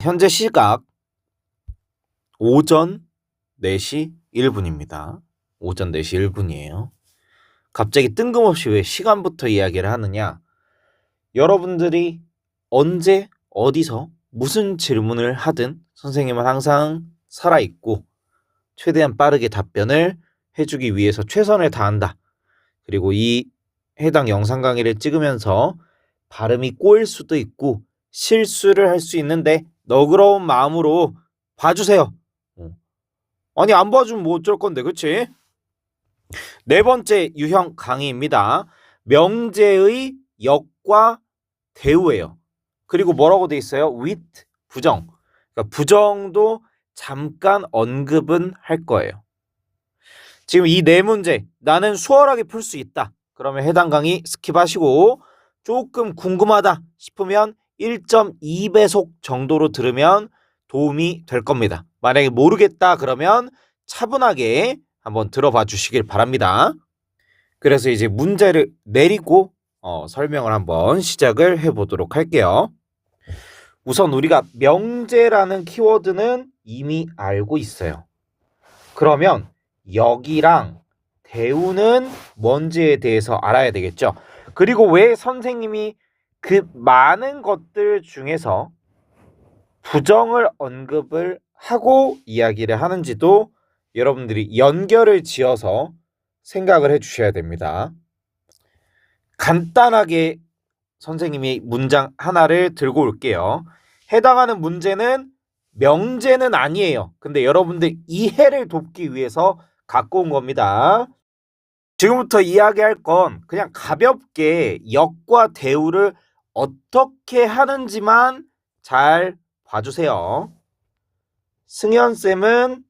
현재 시각 오전 4시 1분입니다. 오전 4시 1분이에요. 갑자기 뜬금없이 왜 시간부터 이야기를 하느냐? 여러분들이 언제 어디서 무슨 질문을 하든 선생님은 항상 살아있고 최대한 빠르게 답변을 해주기 위해서 최선을 다한다. 그리고 이 해당 영상 강의를 찍으면서 발음이 꼬일 수도 있고 실수를 할 수 있는데 너그러운 마음으로 봐주세요. 아니 안 봐주면 뭐 어쩔 건데, 그치? 네 번째 유형 강의입니다. 명제의 역과 대우예요. 그리고 뭐라고 돼 있어요? with 부정. 그러니까 부정도 잠깐 언급은 할 거예요. 지금 이 네 문제 나는 수월하게 풀 수 있다. 그러면 해당 강의 스킵하시고 조금 궁금하다 싶으면 1.2배속 정도로 들으면 도움이 될 겁니다. 만약에 모르겠다 그러면 차분하게 한번 들어봐 주시길 바랍니다. 그래서 이제 문제를 내리고 설명을 한번 시작을 해보도록 할게요. 우선 우리가 명제라는 키워드는 이미 알고 있어요. 그러면 역이랑 대우는 뭔지에 대해서 알아야 되겠죠. 그리고 왜 선생님이 그 많은 것들 중에서 부정을 언급을 하고 이야기를 하는지도 여러분들이 연결을 지어서 생각을 해주셔야 됩니다. 간단하게 선생님이 문장 하나를 들고 올게요. 해당하는 문제는 명제는 아니에요. 근데 여러분들 이해를 돕기 위해서 갖고 온 겁니다. 지금부터 이야기할 건 그냥 가볍게 역과 대우를 어떻게 하는지만 잘 봐주세요. 승현쌤은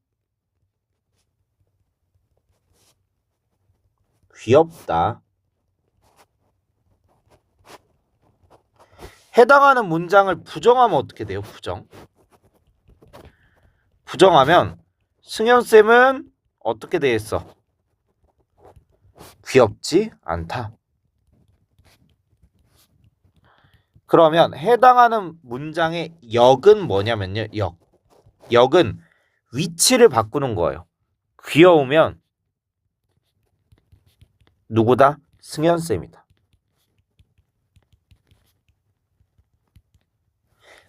귀엽다. 해당하는 문장을 부정하면 어떻게 돼요? 부정하면 승현쌤은 어떻게 돼 있어? 귀엽지 않다. 그러면 해당하는 문장의 역은 뭐냐면요. 역은 위치를 바꾸는 거예요. 귀여우면 누구다? 승현쌤이다.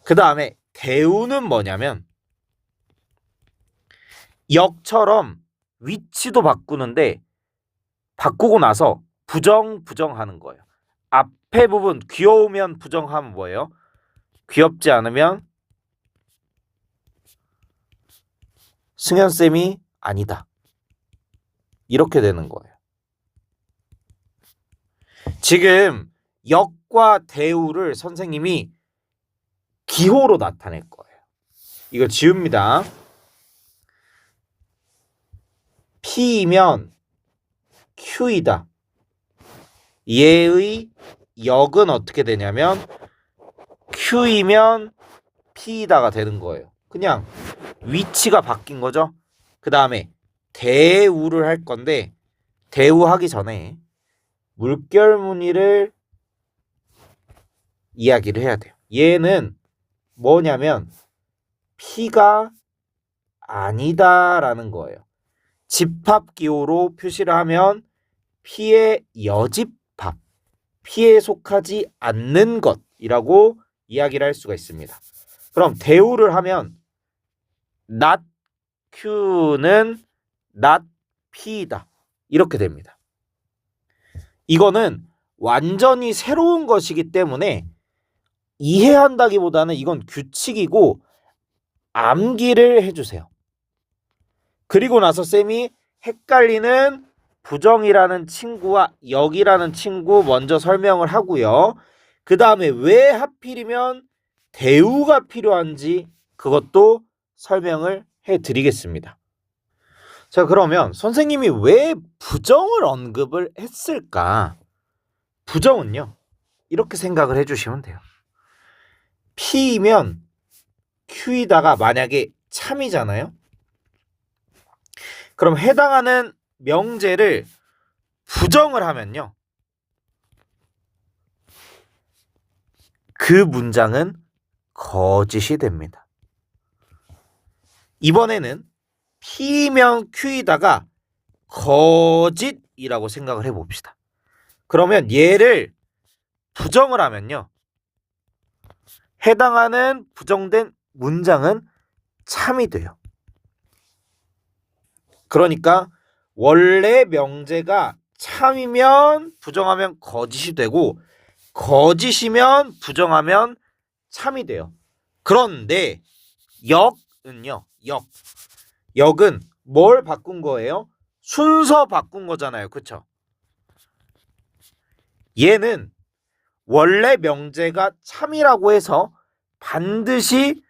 그 다음에 대우는 뭐냐면 역처럼 위치도 바꾸는데 바꾸고 나서 부정하는 거예요. 앞에 부분 귀여우면 부정하면 뭐예요? 귀엽지 않으면 승현쌤이 아니다. 이렇게 되는 거예요. 지금 역과 대우를 선생님이 기호로 나타낼 거예요. 이거 지웁니다. P이면 Q이다. 얘의 역은 어떻게 되냐면 Q이면 P이다가 되는 거예요. 그냥 위치가 바뀐 거죠. 그 다음에 대우를 할 건데 대우하기 전에 물결무늬를 이야기를 해야 돼요. 얘는 뭐냐면 P가 아니다라는 거예요. 집합기호로 표시를 하면 P의 여집합, P에 속하지 않는 것이라고 이야기를 할 수가 있습니다. 그럼 대우를 하면 not Q는 not P이다. 이렇게 됩니다. 이거는 완전히 새로운 것이기 때문에 이해한다기보다는 이건 규칙이고 암기를 해주세요. 그리고 나서 쌤이 헷갈리는 부정이라는 친구와 역이라는 친구 먼저 설명을 하고요. 그 다음에 왜 하필이면 대우가 필요한지 그것도 설명을 해드리겠습니다. 자, 그러면 선생님이 왜 부정을 언급을 했을까? 부정은요, 이렇게 생각을 해주시면 돼요. P이면 Q이다가 만약에 참이잖아요. 그럼 해당하는 명제를 부정을 하면요, 그 문장은 거짓이 됩니다. 이번에는 P면 Q이다가 거짓이라고 생각을 해봅시다. 그러면 얘를 부정을 하면요, 해당하는 부정된 문장은 참이 돼요. 그러니까 원래 명제가 참이면 부정하면 거짓이 되고, 거짓이면 부정하면 참이 돼요. 그런데 역은요, 역은 뭘 바꾼 거예요? 순서 바꾼 거잖아요. 그쵸? 얘는 원래 명제가 참이라고 해서 반드시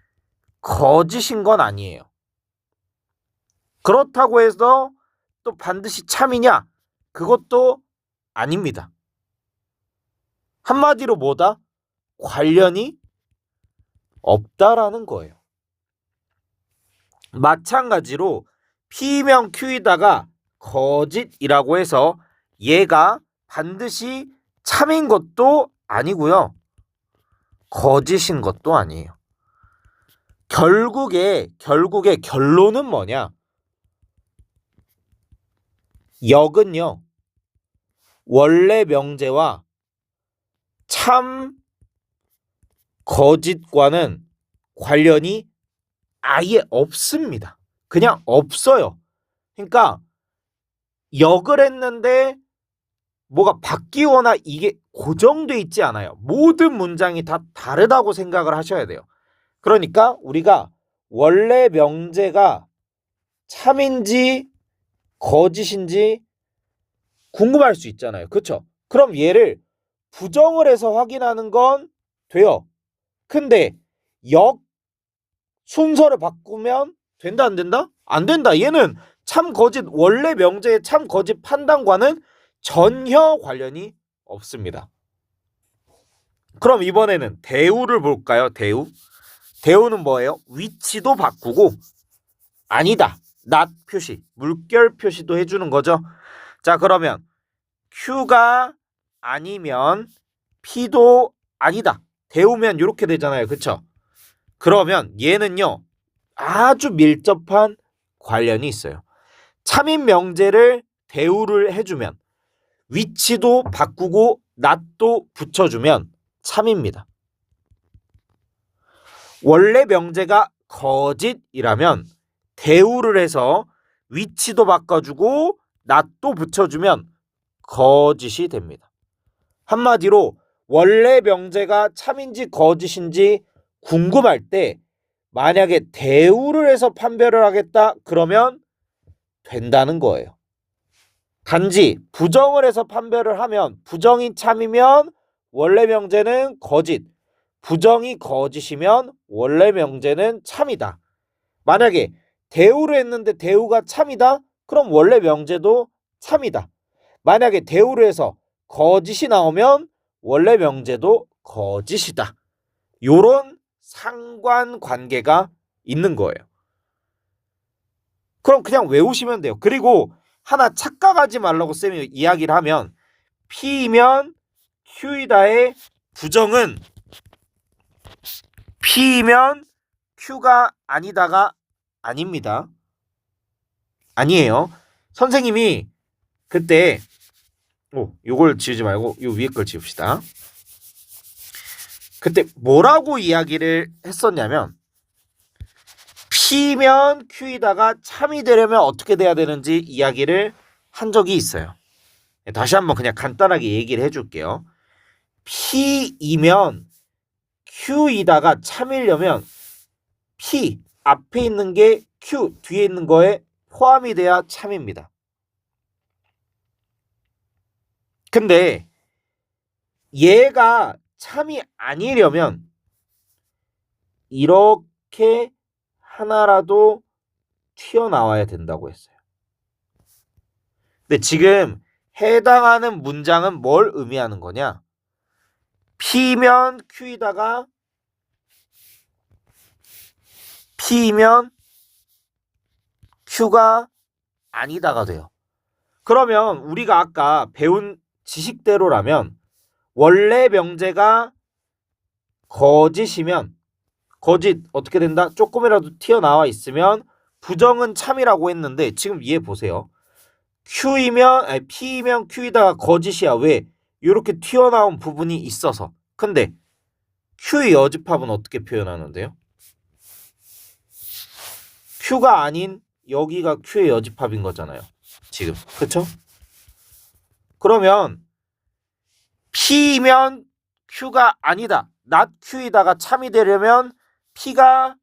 거짓인 건 아니에요. 그렇다고 해서 또 반드시 참이냐? 그것도 아닙니다. 한마디로 뭐다? 관련이 없다라는 거예요. 마찬가지로 P면 Q이다가 거짓이라고 해서 얘가 반드시 참인 것도 아니고요, 거짓인 것도 아니에요. 결국에 결론은 뭐냐? 역은요, 원래 명제와 참 거짓과는 관련이 아예 없습니다. 그냥 없어요. 그러니까 역을 했는데 뭐가 바뀌거나 이게 고정돼 있지 않아요. 모든 문장이 다 다르다고 생각을 하셔야 돼요. 그러니까 우리가 원래 명제가 참인지 거짓인지 궁금할 수 있잖아요. 그렇죠? 그럼 얘를 부정을 해서 확인하는 건 돼요. 근데 역 순서를 바꾸면 된다 안 된다? 안 된다. 얘는 참 거짓, 원래 명제의 참 거짓 판단과는 전혀 관련이 없습니다. 그럼 이번에는 대우를 볼까요? 대우는 뭐예요? 위치도 바꾸고 아니다, not 표시, 물결 표시도 해주는 거죠. 자, 그러면 Q가 아니면 P도 아니다. 대우면 이렇게 되잖아요. 그쵸? 그러면 얘는요, 아주 밀접한 관련이 있어요. 참인 명제를 대우를 해주면, 위치도 바꾸고 not도 붙여주면 참입니다. 원래 명제가 거짓이라면 대우를 해서 위치도 바꿔주고 not도 붙여주면 거짓이 됩니다. 한마디로 원래 명제가 참인지 거짓인지 궁금할 때 만약에 대우를 해서 판별을 하겠다 그러면 된다는 거예요. 단지 부정을 해서 판별을 하면, 부정이 참이면 원래 명제는 거짓, 부정이 거짓이면 원래 명제는 참이다. 만약에 대우를 했는데 대우가 참이다, 그럼 원래 명제도 참이다. 만약에 대우를 해서 거짓이 나오면 원래 명제도 거짓이다. 요런 상관관계가 있는 거예요. 그럼 그냥 외우시면 돼요. 그리고 하나 착각하지 말라고 쌤이 이야기를 하면, P면 Q이다의 부정은 P면 Q가 아니다가 아닙니다. 아니에요. 선생님이 그때 요걸 지우지 말고 요 위에 걸 지웁시다. 그때 뭐라고 이야기를 했었냐면, P면 Q이다가 참이 되려면 어떻게 돼야 되는지 이야기를 한 적이 있어요. 다시 한번 그냥 간단하게 얘기를 해줄게요. P이면 Q이다가 참이려면 P 앞에 있는 게 Q 뒤에 있는 거에 포함이 돼야 참입니다. 근데 얘가 참이 아니려면 이렇게 하나라도 튀어나와야 된다고 했어요. 근데 지금 해당하는 문장은 뭘 의미하는 거냐? P면 Q이다가 P면 Q가 아니다가 돼요. 그러면 우리가 아까 배운 지식대로라면 원래 명제가 거짓이면, 거짓 어떻게 된다? 조금이라도 튀어나와 있으면 부정은 참이라고 했는데 지금 얘 보세요. P이면 Q이다가 거짓이야. 왜? 이렇게 튀어나온 부분이 있어서. 근데 Q의 여집합은 어떻게 표현하는데요? Q가 아닌 여기가 Q의 여집합인 거잖아요. 지금. 그쵸? 그러면 P이면 Q가 아니다. not Q이다가 참이 되려면 P가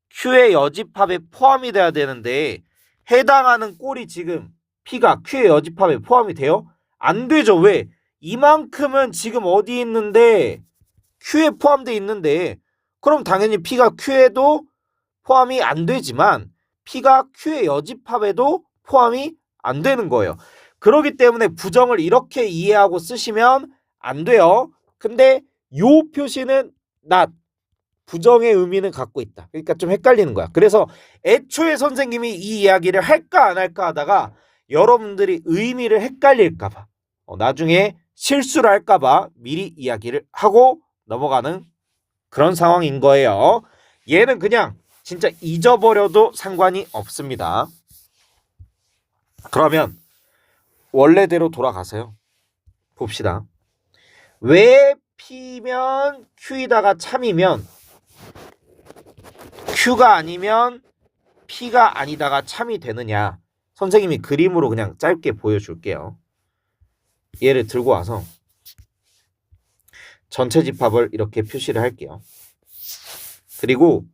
Q의 여집합에 포함이 돼야 되는데 해당하는 꼴이 지금 P가 Q의 여집합에 포함이 돼요? 안 되죠. 왜? 이만큼은 지금 어디 있는데 Q에 포함되어 있는데 그럼 당연히 P가 Q에도 포함이 안 되지만 P가 Q의 여집합에도 포함이 안 되는 거예요. 그렇기 때문에 부정을 이렇게 이해하고 쓰시면 안 돼요. 근데 요 표시는 not 부정의 의미는 갖고 있다. 그러니까 좀 헷갈리는 거야. 그래서 애초에 선생님이 이 이야기를 할까 안 할까 하다가 여러분들이 의미를 헷갈릴까 봐 나중에 실수를 할까 봐 미리 이야기를 하고 넘어가는 그런 상황인 거예요. 얘는 그냥 진짜 잊어버려도 상관이 없습니다. 그러면 원래대로 돌아가세요. 봅시다. 왜 P면 Q이다가 참이면 Q가 아니면 P가 아니다가 참이 되느냐. 선생님이 그림으로 그냥 짧게 보여줄게요. 얘를 들고 와서 전체 집합을 이렇게 표시를 할게요. 그리고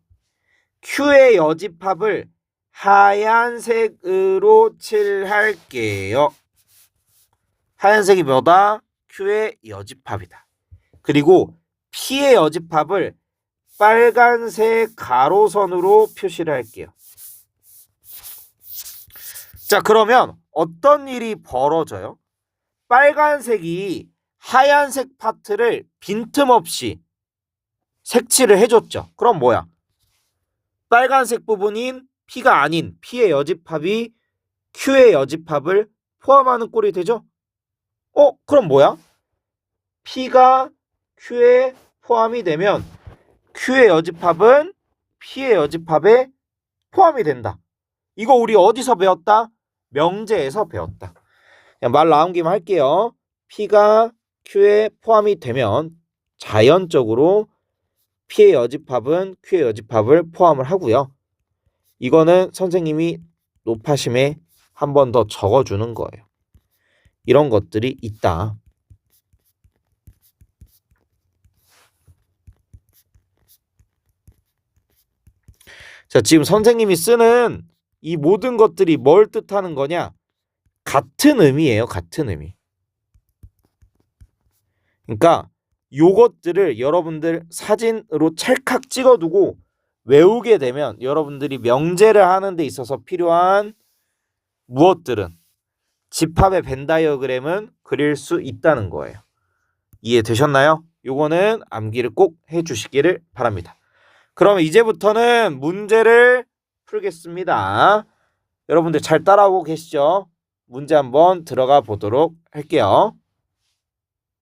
Q의 여집합을 하얀색으로 칠할게요. 하얀색이 뭐다? Q의 여집합이다. 그리고 P의 여집합을 빨간색 가로선으로 표시를 할게요. 자, 그러면 어떤 일이 벌어져요? 빨간색이 하얀색 파트를 빈틈없이 색칠을 해줬죠. 그럼 뭐야? 빨간색 부분인 P가 아닌 P의 여집합이 Q의 여집합을 포함하는 꼴이 되죠? 그럼 뭐야? P가 Q에 포함이 되면 Q의 여집합은 P의 여집합에 포함이 된다. 이거 우리 어디서 배웠다? 명제에서 배웠다. 그냥 말 나온 김에 할게요. P가 Q에 포함이 되면 자연적으로 P의 여집합은 Q의 여집합을 포함을 하고요. 이거는 선생님이 노파심에 한 번 더 적어주는 거예요. 이런 것들이 있다. 자, 지금 선생님이 쓰는 이 모든 것들이 뭘 뜻하는 거냐? 같은 의미예요. 같은 의미. 그러니까 요것들을 여러분들 사진으로 찰칵 찍어두고 외우게 되면 여러분들이 명제를 하는 데 있어서 필요한 무엇들은 집합의 벤 다이어그램은 그릴 수 있다는 거예요. 이해되셨나요? 요거는 암기를 꼭 해주시기를 바랍니다. 그럼 이제부터는 문제를 풀겠습니다. 여러분들 잘 따라오고 계시죠? 문제 한번 들어가 보도록 할게요.